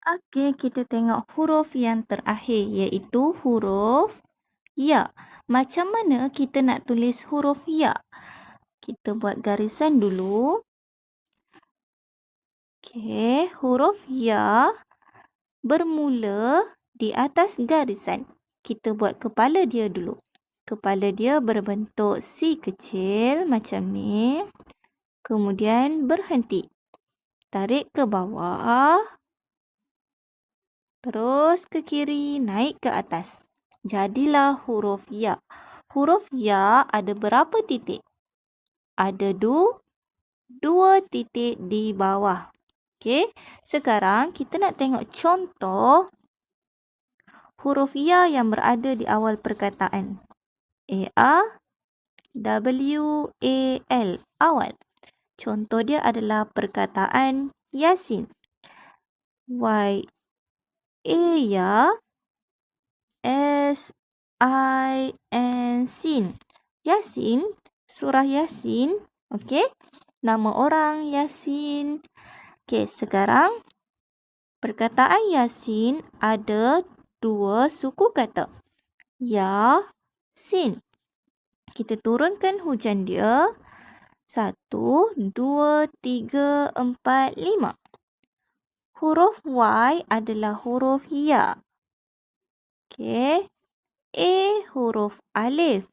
Okey, kita tengok huruf yang terakhir iaitu huruf ya. Macam mana kita nak tulis huruf ya? Kita buat garisan dulu. Okey, huruf ya bermula di atas garisan. Kita buat kepala dia dulu. Kepala dia berbentuk C kecil macam ni. Kemudian berhenti. Tarik ke bawah. Terus ke kiri, naik ke atas. Jadilah huruf ya. Huruf ya ada berapa titik? Ada dua titik di bawah. Okey, sekarang kita nak tengok contoh huruf ya yang berada di awal perkataan. A-W-A-L, awal. Contoh dia adalah perkataan Yasin. Y-A ya, S-I-N, Sin. Yasin, surah Yasin. Okey, nama orang Yasin. Okey, sekarang perkataan Yasin ada dua suku kata. Ya, Sin. Kita turunkan hujan dia. 1, 2, 3, 4, 5. Huruf Y adalah huruf ya. Okey. A huruf alif.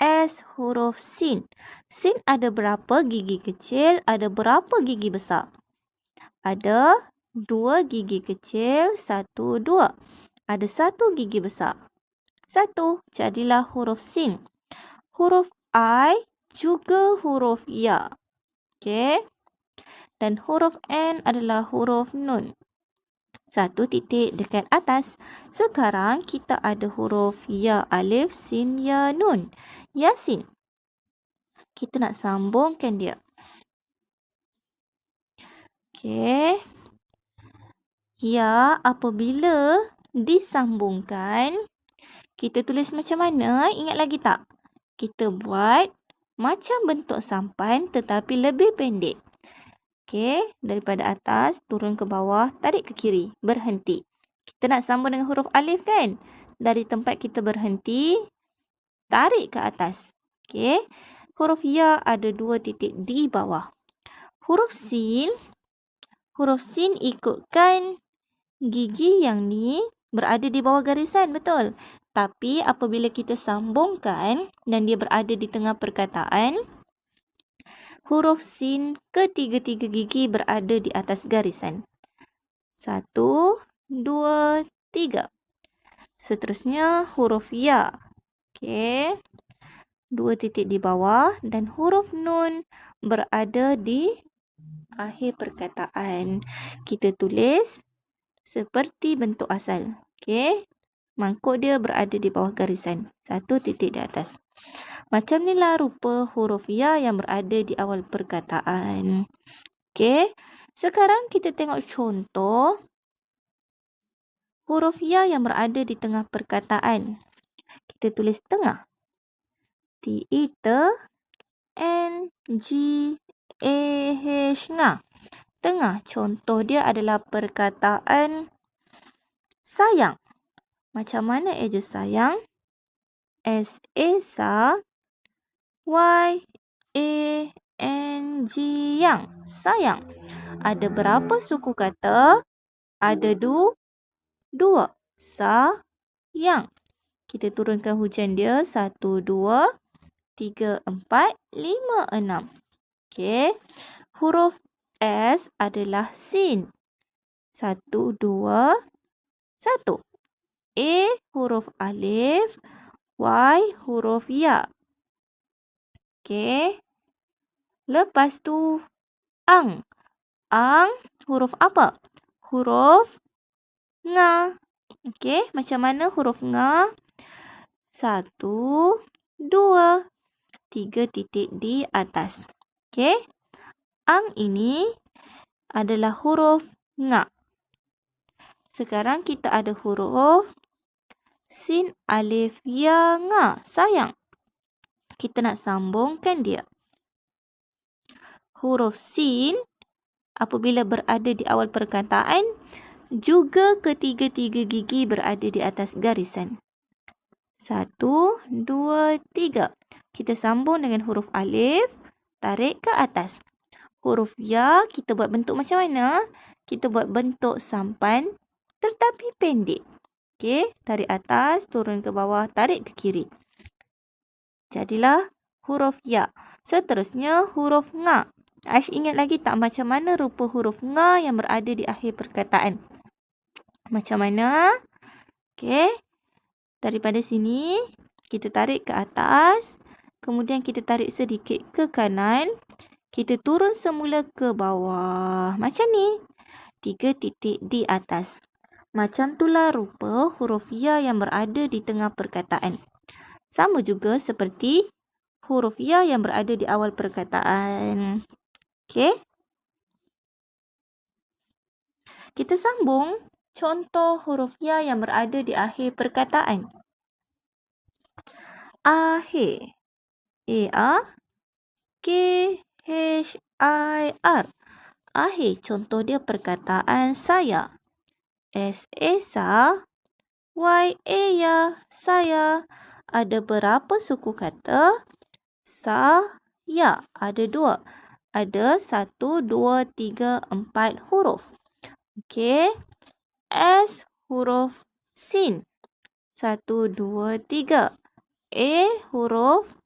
S huruf sin. Sin ada berapa gigi kecil? Ada berapa gigi besar? Ada 2 gigi kecil, 1, 2. Ada 1 gigi besar. 1. Jadilah huruf sin. Huruf I juga huruf ya. Okey. Dan huruf N adalah huruf nun. 1 titik dekat atas. Sekarang kita ada huruf ya alif, sin, ya nun. Yasin. Kita nak sambungkan dia. Okey. Ya apabila disambungkan, kita tulis macam mana? Ingat lagi tak? Kita buat macam bentuk sampan tetapi lebih pendek. Okey, daripada atas turun ke bawah, tarik ke kiri, berhenti. Kita nak sambung dengan huruf alif kan? Dari tempat kita berhenti, tarik ke atas. Okey, huruf ya ada 2 titik di bawah. Huruf sin ikutkan gigi yang ni berada di bawah garisan, betul? Tapi apabila kita sambungkan dan dia berada di tengah perkataan, huruf sin ketiga-tiga gigi berada di atas garisan. 1, 2, 3. Seterusnya huruf ya. Okey. 2 titik di bawah dan huruf nun berada di akhir perkataan. Kita tulis seperti bentuk asal. Okey. Mangkuk dia berada di bawah garisan. 1 titik di atas. Macam inilah rupa huruf ya yang berada di awal perkataan. Okey. Sekarang kita tengok contoh huruf ya yang berada di tengah perkataan. Kita tulis tengah. T-E-N-G-A-H, ngah. Tengah. Contoh dia adalah perkataan sayang. Macam mana eja sayang? S-A sa, Y-A-N-G, yang. Sayang. Ada berapa suku kata? Ada 2. Sayang. Kita turunkan hujan dia. 1, 2, 3, 4, 5, 6. Okey. Huruf S adalah sin. 1, 2, 1. A huruf alif. Y huruf ya. Okey. Lepas tu ang. Ang huruf apa? Huruf nga. Okey, macam mana huruf nga? 1, 2, 3 titik di atas. Okey. Ang ini adalah huruf nga. Sekarang kita ada huruf sin, alif, ya, nga. Sayang. Kita nak sambungkan dia. Huruf sin apabila berada di awal perkataan, juga ketiga-tiga gigi berada di atas garisan. 1, 2, 3. Kita sambung dengan huruf alif, tarik ke atas. Huruf ya, kita buat bentuk macam mana? Kita buat bentuk sampan tetapi pendek. Okey, tarik atas, turun ke bawah, tarik ke kiri. Jadilah huruf ya. Seterusnya huruf nga. Aish ingat lagi tak macam mana rupa huruf nga yang berada di akhir perkataan? Macam mana? Okey. Daripada sini, kita tarik ke atas. Kemudian kita tarik sedikit ke kanan. Kita turun semula ke bawah. Macam ni. 3 titik di atas. Macam itulah rupa huruf ya yang berada di tengah perkataan. Sama juga seperti huruf ya yang berada di awal perkataan. Okey. Kita sambung contoh huruf ya yang berada di akhir perkataan. Akhir. A-K-H-I-R. Akhir. Contoh dia perkataan saya. S-A-S-A. Y-A ya. Saya. Ada berapa suku kata? Saya. Ada 2. Ada 1, 2, 3, 4 huruf. Okey. S huruf sin. 1, 2, 3. A huruf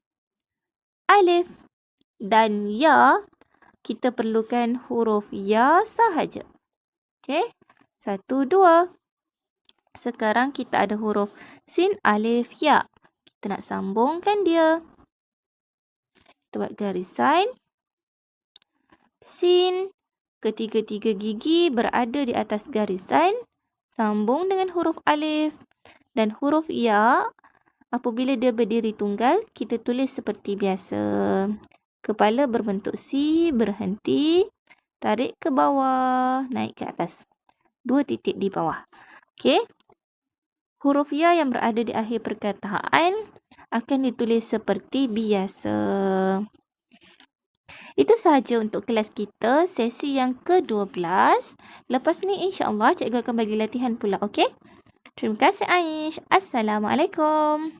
alif. Dan ya, kita perlukan huruf ya sahaja. Okey. 1, 2. Sekarang kita ada huruf sin, alif, ya. Kita nak sambungkan dia. Kita buat garisan. Sin. Ketiga-tiga gigi berada di atas garisan. Sambung dengan huruf alif. Dan huruf ya, apabila dia berdiri tunggal, kita tulis seperti biasa. Kepala berbentuk C, berhenti. Tarik ke bawah, naik ke atas. 2 titik di bawah. Okey. Huruf ya yang berada di akhir perkataan akan ditulis seperti biasa. Itu sahaja untuk kelas kita, sesi yang ke-12. Lepas ni insya-Allah cikgu akan bagi latihan pula, okey? Terima kasih Aish. Assalamualaikum.